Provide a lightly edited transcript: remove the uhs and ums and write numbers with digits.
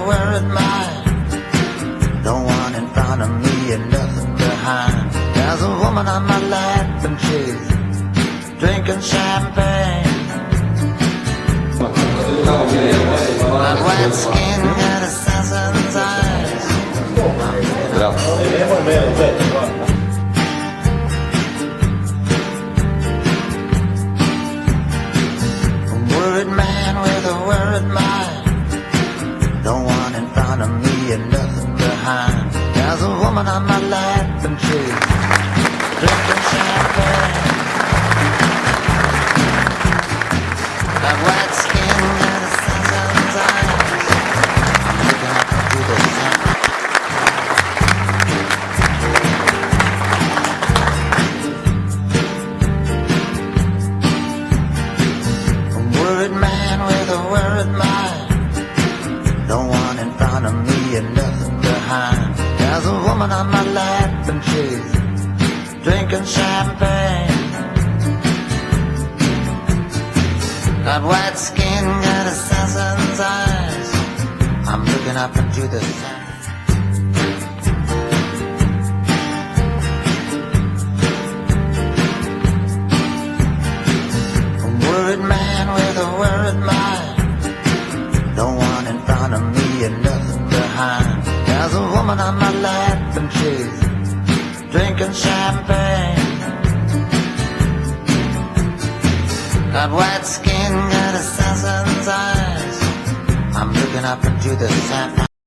worried mind. No one in front of me and nothing behind. There's a woman on my lap and she's drinking champagne. Got white skin, got assassin's eyes. A worried man with a worried mind. No one in front of me and nothing behind. There's a woman on my lap and she's drinking champagne. Got white skin, got assassin's eyes. I'm looking up into the sun. A worried man with a worried mind. No one in front of me and nothing behind. There's a woman on my lap and she's drinking champagne. Got white skin, got assassin's eyes. I'm looking up into the sun. A worried man with a worried mind. No one in front of me and nothing behind. There's a woman on my lap and she's drinking champagne. Got white skin, got assassin's eyes. I'm looking up into the sapphire.